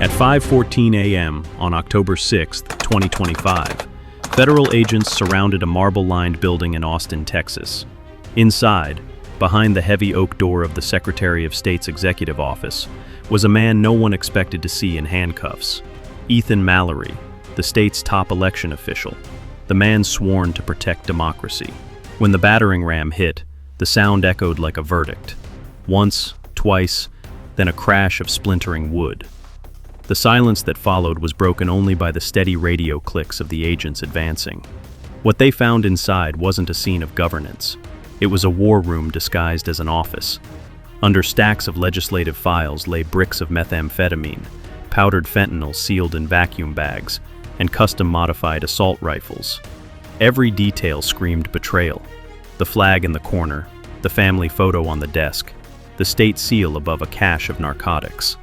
At 5:14 a.m. on October 6, 2025, federal agents surrounded a marble-lined building in Austin, Texas. Inside, behind the heavy oak door of the Secretary of State's executive office, was a man no one expected to see in handcuffs. Ethan Mallory, the state's top election official, the man sworn to protect democracy. When the battering ram hit, the sound echoed like a verdict. Once, twice, then a crash of splintering wood. The silence that followed was broken only by the steady radio clicks of the agents advancing. What they found inside wasn't a scene of governance. It was a war room disguised as an office. Under stacks of legislative files lay bricks of methamphetamine, powdered fentanyl sealed in vacuum bags, and custom-modified assault rifles. Every detail screamed betrayal. The flag in the corner, the family photo on the desk, the state seal above a cache of narcotics.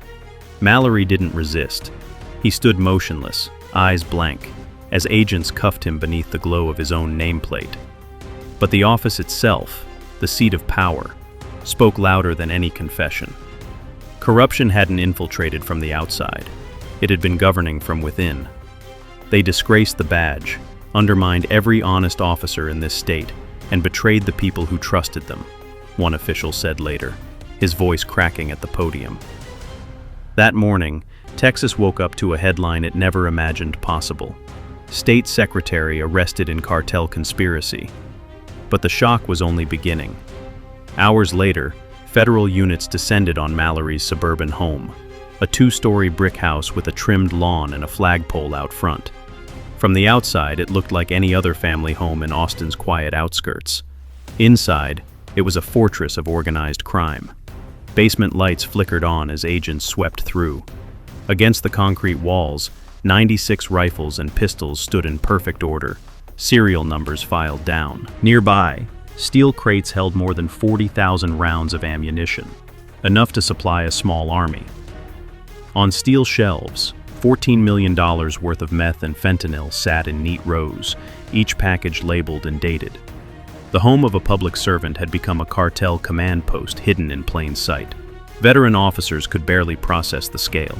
Mallory didn't resist. He stood motionless, eyes blank, as agents cuffed him beneath the glow of his own nameplate. But the office itself, the seat of power, spoke louder than any confession. Corruption hadn't infiltrated from the outside. It had been governing from within. They disgraced the badge, undermined every honest officer in this state, and betrayed the people who trusted them, one official said later, his voice cracking at the podium. That morning, Texas woke up to a headline it never imagined possible. State Secretary arrested in cartel conspiracy. But the shock was only beginning. Hours later, federal units descended on Mallory's suburban home, a two-story brick house with a trimmed lawn and a flagpole out front. From the outside, it looked like any other family home in Austin's quiet outskirts. Inside, it was a fortress of organized crime. Basement lights flickered on as agents swept through. Against the concrete walls, 96 rifles and pistols stood in perfect order, serial numbers filed down. Nearby, steel crates held more than 40,000 rounds of ammunition, enough to supply a small army. On steel shelves, $14 million worth of meth and fentanyl sat in neat rows, each package labeled and dated. The home of a public servant had become a cartel command post hidden in plain sight. Veteran officers could barely process the scale.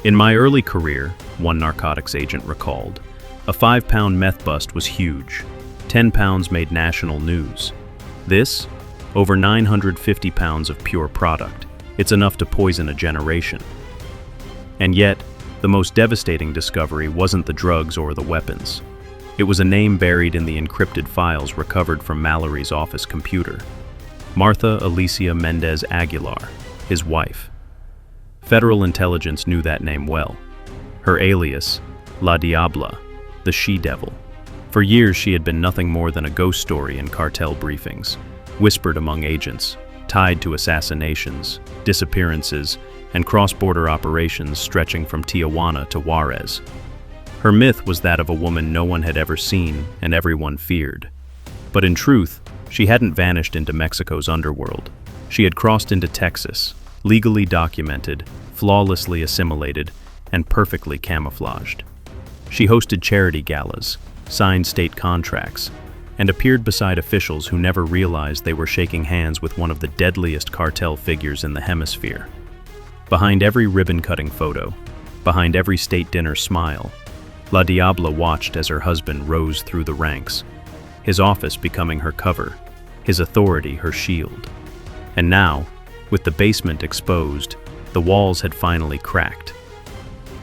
In my early career, one narcotics agent recalled, a 5-pound meth bust was huge. 10 pounds made national news. This, over 950 pounds of pure product. It's enough to poison a generation. And yet, the most devastating discovery wasn't the drugs or the weapons. It was a name buried in the encrypted files recovered from Mallory's office computer. Martha Alicia Mendez Aguilar, his wife. Federal intelligence knew that name well. Her alias, La Diabla, the she-devil. For years she had been nothing more than a ghost story in cartel briefings, whispered among agents, tied to assassinations, disappearances, and cross-border operations stretching from Tijuana to Juarez. Her myth was that of a woman no one had ever seen and everyone feared. But in truth, she hadn't vanished into Mexico's underworld. She had crossed into Texas, legally documented, flawlessly assimilated, and perfectly camouflaged. She hosted charity galas, signed state contracts, and appeared beside officials who never realized they were shaking hands with one of the deadliest cartel figures in the hemisphere. Behind every ribbon-cutting photo, behind every state dinner smile, La Diabla watched as her husband rose through the ranks, his office becoming her cover, his authority her shield. And now, with the basement exposed, the walls had finally cracked.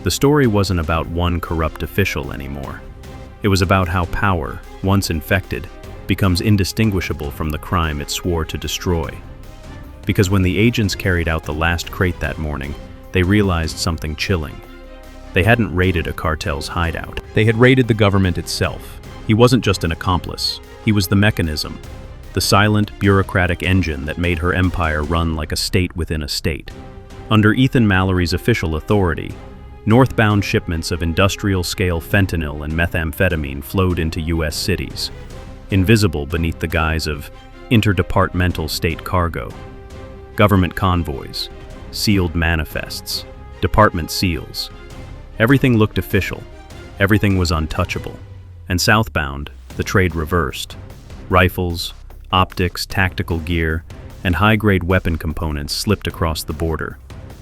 The story wasn't about one corrupt official anymore. It was about how power, once infected, becomes indistinguishable from the crime it swore to destroy. Because when the agents carried out the last crate that morning, they realized something chilling. They hadn't raided a cartel's hideout. They had raided the government itself. He wasn't just an accomplice. He was the mechanism, the silent, bureaucratic engine that made her empire run like a state within a state. Under Ethan Mallory's official authority, northbound shipments of industrial-scale fentanyl and methamphetamine flowed into U.S. cities, invisible beneath the guise of interdepartmental state cargo. Government convoys, sealed manifests, department seals. Everything looked official. Everything was untouchable. And southbound, the trade reversed. Rifles, optics, tactical gear, and high-grade weapon components slipped across the border,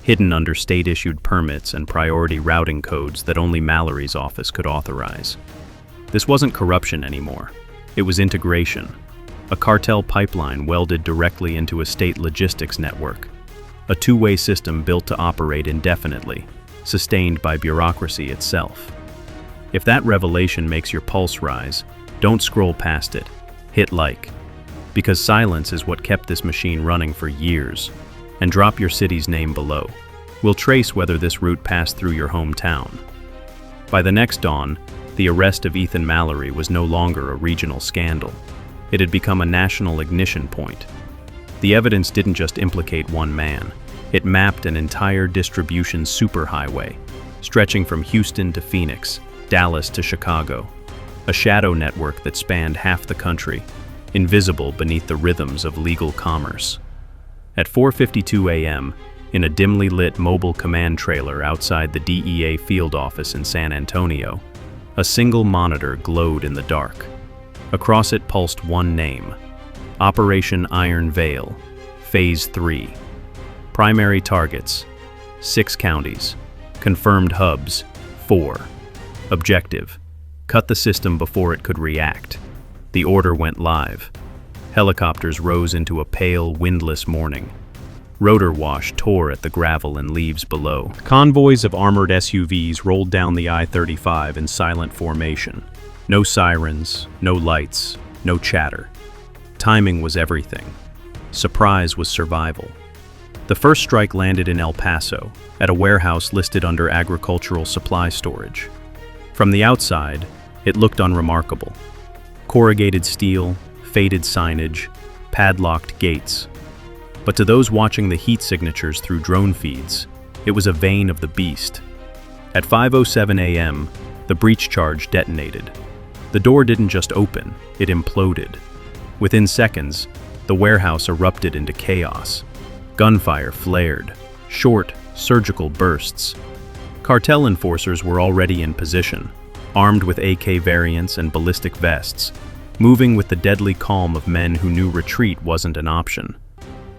hidden under state-issued permits and priority routing codes that only Mallory's office could authorize. This wasn't corruption anymore. It was integration, a cartel pipeline welded directly into a state logistics network, a two-way system built to operate indefinitely, sustained by bureaucracy itself. If that revelation makes your pulse rise, don't scroll past it. Hit like, because silence is what kept this machine running for years. And drop your city's name below. We'll trace whether this route passed through your hometown. By the next dawn, the arrest of Ethan Mallory was no longer a regional scandal. It had become a national ignition point. The evidence didn't just implicate one man. It mapped an entire distribution superhighway, stretching from Houston to Phoenix, Dallas to Chicago, a shadow network that spanned half the country, invisible beneath the rhythms of legal commerce. At 4:52 a.m., in a dimly lit mobile command trailer outside the DEA field office in San Antonio, a single monitor glowed in the dark. Across it pulsed one name: Operation Iron Veil, Phase 3. Primary targets: 6 counties. Confirmed hubs: 4. Objective: cut the system before it could react. The order went live. Helicopters rose into a pale, windless morning. Rotor wash tore at the gravel and leaves below. Convoys of armored SUVs rolled down the I-35 in silent formation. No sirens, no lights, no chatter. Timing was everything. Surprise was survival. The first strike landed in El Paso, at a warehouse listed under agricultural supply storage. From the outside, it looked unremarkable. Corrugated steel, faded signage, padlocked gates. But to those watching the heat signatures through drone feeds, it was a vein of the beast. At 5:07 a.m., the breach charge detonated. The door didn't just open, it imploded. Within seconds, the warehouse erupted into chaos. Gunfire flared, short, surgical bursts. Cartel enforcers were already in position, armed with AK variants and ballistic vests, moving with the deadly calm of men who knew retreat wasn't an option.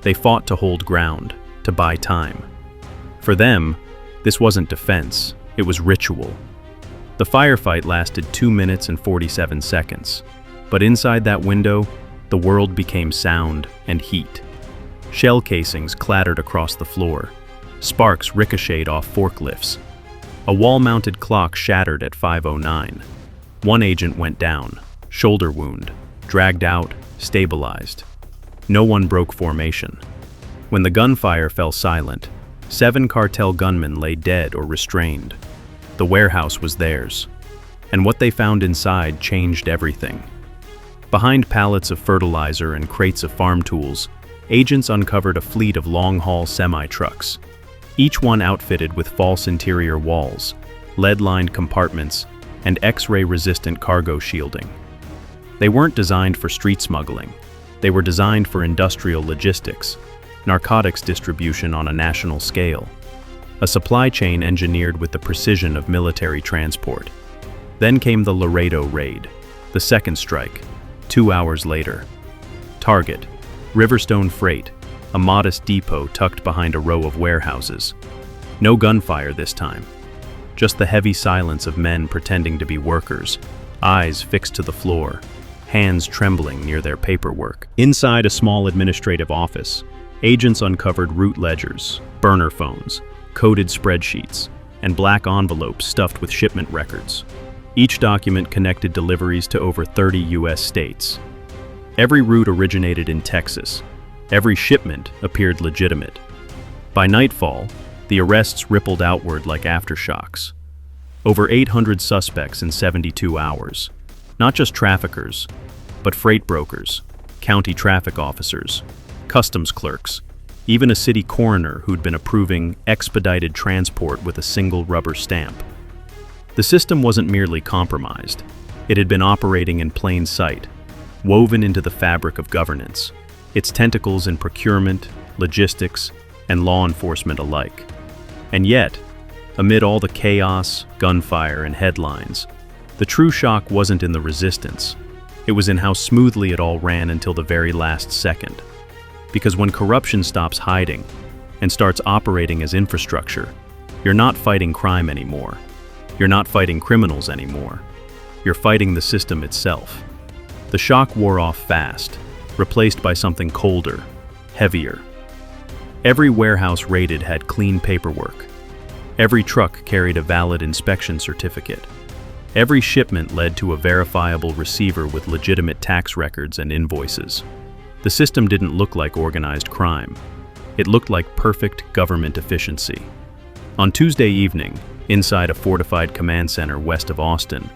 They fought to hold ground, to buy time. For them, this wasn't defense, it was ritual. The firefight lasted 2 minutes and 47 seconds, but inside that window, the world became sound and heat. Shell casings clattered across the floor. Sparks ricocheted off forklifts. A wall-mounted clock shattered at 5:09. One agent went down, shoulder wound, dragged out, stabilized. No one broke formation. When the gunfire fell silent, 7 cartel gunmen lay dead or restrained. The warehouse was theirs, and what they found inside changed everything. Behind pallets of fertilizer and crates of farm tools, agents uncovered a fleet of long-haul semi-trucks, each one outfitted with false interior walls, lead-lined compartments, and X-ray-resistant cargo shielding. They weren't designed for street smuggling. They were designed for industrial logistics, narcotics distribution on a national scale, a supply chain engineered with the precision of military transport. Then came the Laredo raid, the second strike, 2 hours later. Target: Riverstone Freight, a modest depot tucked behind a row of warehouses. No gunfire this time, just the heavy silence of men pretending to be workers, eyes fixed to the floor, hands trembling near their paperwork. Inside a small administrative office, agents uncovered route ledgers, burner phones, coded spreadsheets, and black envelopes stuffed with shipment records. Each document connected deliveries to over 30 U.S. states. Every route originated in Texas. Every shipment appeared legitimate. By nightfall, the arrests rippled outward like aftershocks. Over 800 suspects in 72 hours. Not just traffickers, but freight brokers, county traffic officers, customs clerks, even a city coroner who'd been approving expedited transport with a single rubber stamp. The system wasn't merely compromised. It had been operating in plain sight, woven into the fabric of governance, its tentacles in procurement, logistics, and law enforcement alike. And yet, amid all the chaos, gunfire, and headlines, the true shock wasn't in the resistance. It was in how smoothly it all ran until the very last second. Because when corruption stops hiding, and starts operating as infrastructure, you're not fighting crime anymore. You're not fighting criminals anymore. You're fighting the system itself. The shock wore off fast, replaced by something colder, heavier. Every warehouse raided had clean paperwork. Every truck carried a valid inspection certificate. Every shipment led to a verifiable receiver with legitimate tax records and invoices. The system didn't look like organized crime. It looked like perfect government efficiency. On Tuesday evening, inside a fortified command center west of Austin,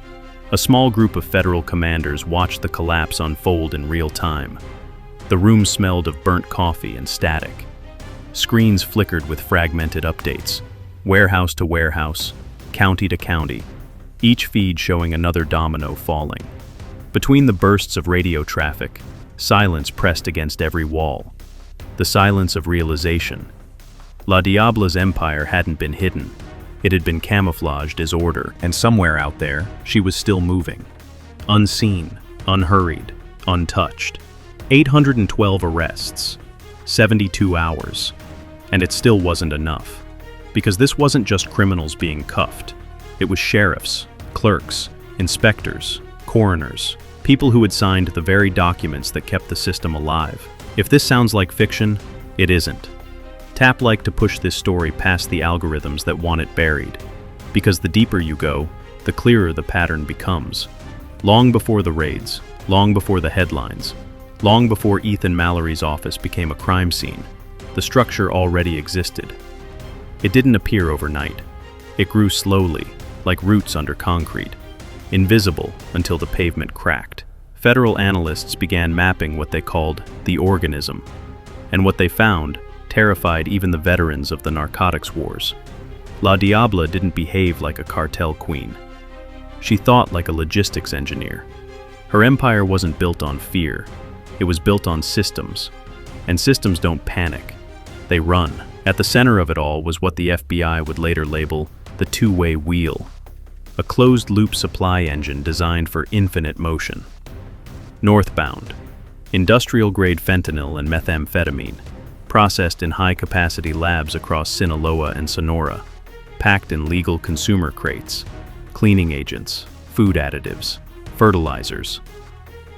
a small group of federal commanders watched the collapse unfold in real time. The room smelled of burnt coffee and static. Screens flickered with fragmented updates, warehouse to warehouse, county to county, each feed showing another domino falling. Between the bursts of radio traffic, silence pressed against every wall. The silence of realization. La Diabla's empire hadn't been hidden. It had been camouflaged as order, and somewhere out there, she was still moving. Unseen, unhurried, untouched. 812 arrests, 72 hours, and it still wasn't enough. Because this wasn't just criminals being cuffed. It was sheriffs, clerks, inspectors, coroners, people who had signed the very documents that kept the system alive. If this sounds like fiction, it isn't. Tap like to push this story past the algorithms that want it buried. Because the deeper you go, the clearer the pattern becomes. Long before the raids, long before the headlines, long before Ethan Mallory's office became a crime scene, the structure already existed. It didn't appear overnight. It grew slowly, like roots under concrete, invisible until the pavement cracked. Federal analysts began mapping what they called the organism, and what they found terrified even the veterans of the narcotics wars. La Diabla didn't behave like a cartel queen. She thought like a logistics engineer. Her empire wasn't built on fear. It was built on systems. And systems don't panic. They run. At the center of it all was what the FBI would later label the two-way wheel, a closed-loop supply engine designed for infinite motion. Northbound, industrial-grade fentanyl and methamphetamine, processed in high-capacity labs across Sinaloa and Sonora, packed in legal consumer crates, cleaning agents, food additives, fertilizers.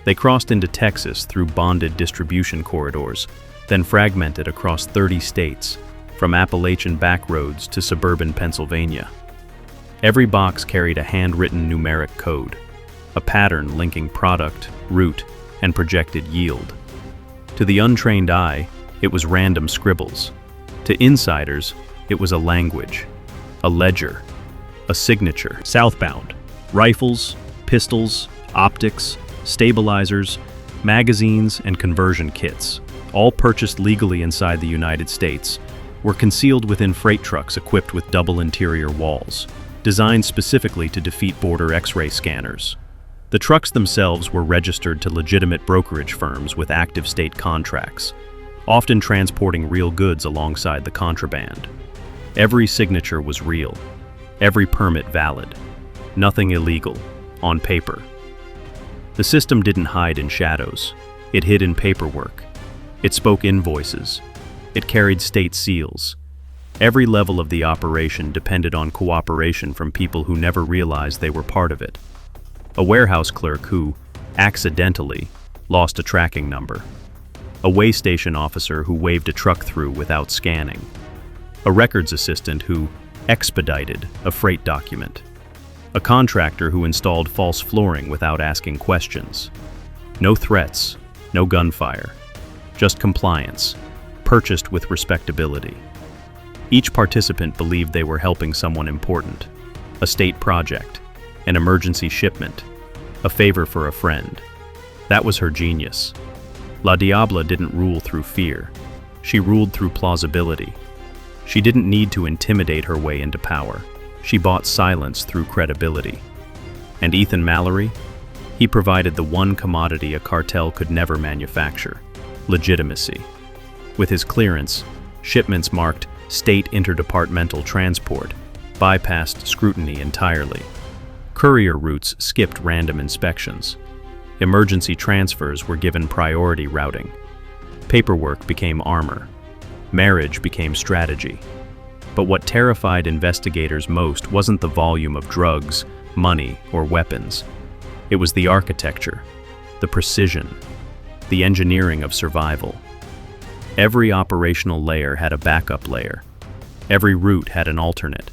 They crossed into Texas through bonded distribution corridors, then fragmented across 30 states, from Appalachian backroads to suburban Pennsylvania. Every box carried a handwritten numeric code, a pattern linking product, route, and projected yield. To the untrained eye, it was random scribbles. To insiders, it was a language, a ledger, a signature. Southbound, rifles, pistols, optics, stabilizers, magazines, and conversion kits, all purchased legally inside the United States, were concealed within freight trucks equipped with double interior walls, designed specifically to defeat border X-ray scanners. The trucks themselves were registered to legitimate brokerage firms with active state contracts, often transporting real goods alongside the contraband. Every signature was real, every permit valid, nothing illegal, on paper. The system didn't hide in shadows. It hid in paperwork. It spoke invoices. It carried state seals. Every level of the operation depended on cooperation from people who never realized they were part of it. A warehouse clerk who, accidentally, lost a tracking number. A weigh station officer who waved a truck through without scanning. A records assistant who expedited a freight document. A contractor who installed false flooring without asking questions. No threats, no gunfire, just compliance, purchased with respectability. Each participant believed they were helping someone important, a state project, an emergency shipment, a favor for a friend. That was her genius. La Diabla didn't rule through fear. She ruled through plausibility. She didn't need to intimidate her way into power. She bought silence through credibility. And Ethan Mallory? He provided the one commodity a cartel could never manufacture: legitimacy. With his clearance, shipments marked state interdepartmental transport bypassed scrutiny entirely. Courier routes skipped random inspections. Emergency transfers were given priority routing. Paperwork became armor. Marriage became strategy. But what terrified investigators most wasn't the volume of drugs, money, or weapons. It was the architecture, the precision, the engineering of survival. Every operational layer had a backup layer. Every route had an alternate.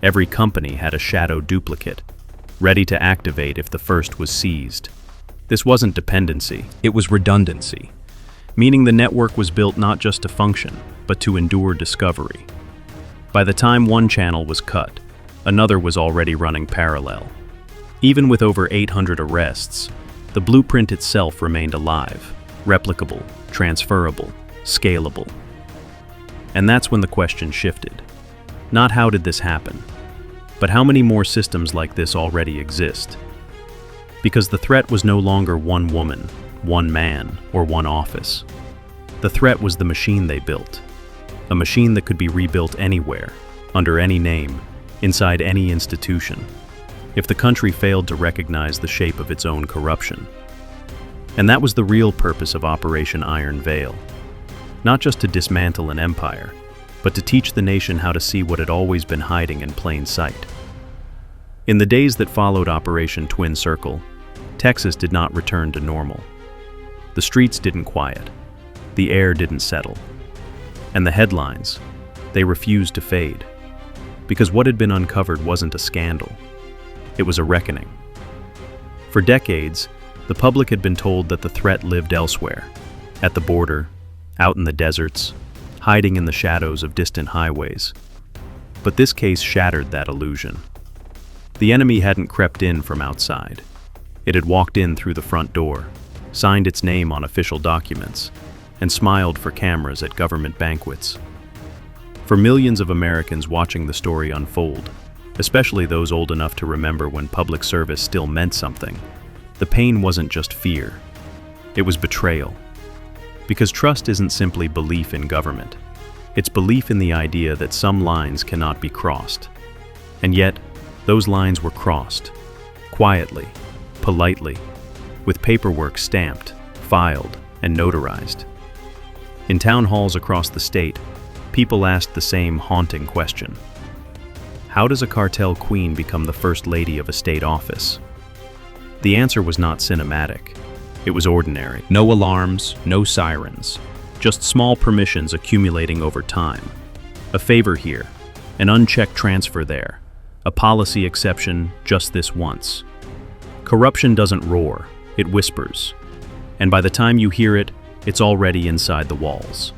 Every company had a shadow duplicate, ready to activate if the first was seized. This wasn't dependency, it was redundancy, meaning the network was built not just to function, but to endure discovery. By the time one channel was cut, another was already running parallel. Even with over 800 arrests, the blueprint itself remained alive, replicable, transferable, scalable. And that's when the question shifted. Not how did this happen, but how many more systems like this already exist? Because the threat was no longer one woman, one man, or one office. The threat was the machine they built. A machine that could be rebuilt anywhere, under any name, inside any institution, if the country failed to recognize the shape of its own corruption. And that was the real purpose of Operation Iron Veil. Not just to dismantle an empire, but to teach the nation how to see what had always been hiding in plain sight. In the days that followed Operation Twin Circle, Texas did not return to normal. The streets didn't quiet, the air didn't settle, and the headlines, they refused to fade. Because what had been uncovered wasn't a scandal, it was a reckoning. For decades, the public had been told that the threat lived elsewhere, at the border, out in the deserts, hiding in the shadows of distant highways. But this case shattered that illusion. The enemy hadn't crept in from outside. It had walked in through the front door, signed its name on official documents, and smiled for cameras at government banquets. For millions of Americans watching the story unfold, especially those old enough to remember when public service still meant something, the pain wasn't just fear. It was betrayal. Because trust isn't simply belief in government. It's belief in the idea that some lines cannot be crossed. And yet, those lines were crossed. Quietly, politely, with paperwork stamped, filed, and notarized. In town halls across the state, people asked the same haunting question. How does a cartel queen become the first lady of a state office? The answer was not cinematic. It was ordinary. No alarms, no sirens, just small permissions accumulating over time. A favor here, an unchecked transfer there, a policy exception just this once. Corruption doesn't roar, it whispers. And by the time you hear it, it's already inside the walls.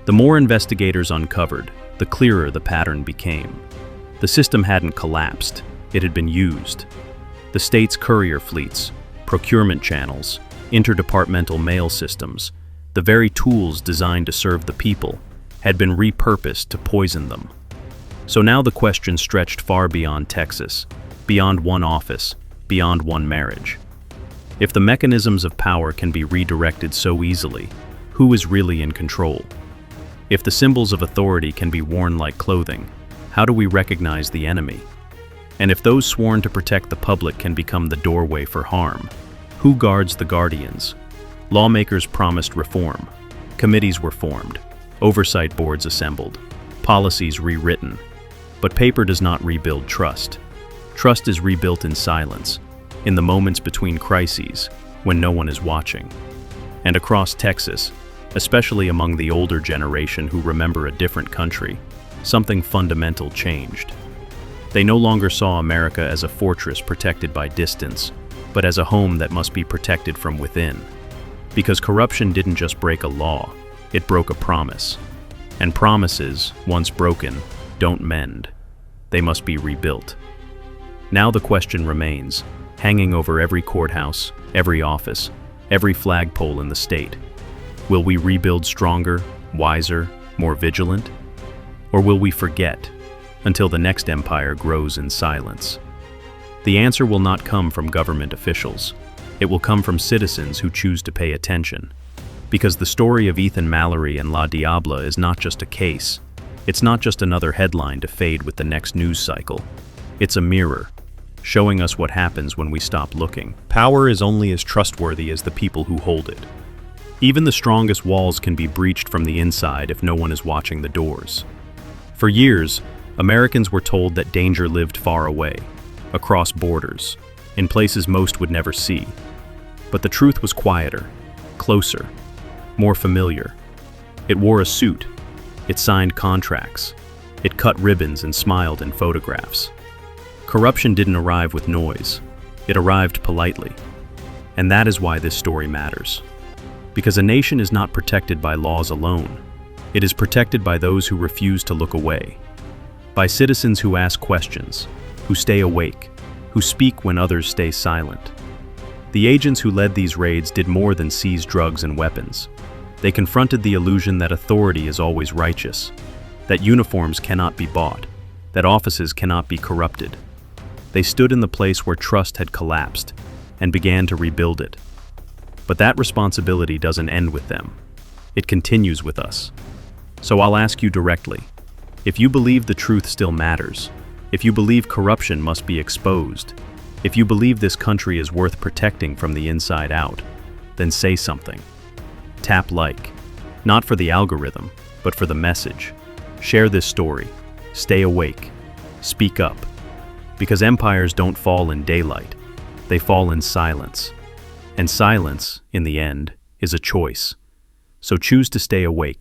The more investigators uncovered, the clearer the pattern became. The system hadn't collapsed, it had been used. The state's courier fleets, procurement channels, interdepartmental mail systems, the very tools designed to serve the people, had been repurposed to poison them. So now the question stretched far beyond Texas, beyond one office, beyond one marriage. If the mechanisms of power can be redirected so easily, who is really in control? If the symbols of authority can be worn like clothing, how do we recognize the enemy? And if those sworn to protect the public can become the doorway for harm, who guards the guardians? Lawmakers promised reform. Committees were formed. Oversight boards assembled. Policies rewritten. But paper does not rebuild trust. Trust is rebuilt in silence, in the moments between crises, when no one is watching. And across Texas, especially among the older generation who remember a different country, something fundamental changed. They no longer saw America as a fortress protected by distance, but as a home that must be protected from within. Because corruption didn't just break a law, it broke a promise. And promises, once broken, don't mend. They must be rebuilt. Now the question remains, hanging over every courthouse, every office, every flagpole in the state. Will we rebuild stronger, wiser, more vigilant? Or will we forget until the next empire grows in silence? The answer will not come from government officials. It will come from citizens who choose to pay attention. Because the story of Ethan Mallory and La Diabla is not just a case. It's not just another headline to fade with the next news cycle. It's a mirror, showing us what happens when we stop looking. Power is only as trustworthy as the people who hold it. Even the strongest walls can be breached from the inside if no one is watching the doors. For years, Americans were told that danger lived far away, across borders, in places most would never see. But the truth was quieter, closer, more familiar. It wore a suit, it signed contracts, it cut ribbons and smiled in photographs. Corruption didn't arrive with noise, it arrived politely. And that is why this story matters. Because a nation is not protected by laws alone. It is protected by those who refuse to look away. By citizens who ask questions, who stay awake, who speak when others stay silent. The agents who led these raids did more than seize drugs and weapons. They confronted the illusion that authority is always righteous, that uniforms cannot be bought, that offices cannot be corrupted. They stood in the place where trust had collapsed and began to rebuild it. But that responsibility doesn't end with them. It continues with us. So I'll ask you directly, if you believe the truth still matters, if you believe corruption must be exposed, if you believe this country is worth protecting from the inside out, then say something. Tap like, not for the algorithm, but for the message. Share this story. Stay awake. Speak up. Because empires don't fall in daylight. They fall in silence. And silence, in the end, is a choice. So choose to stay awake.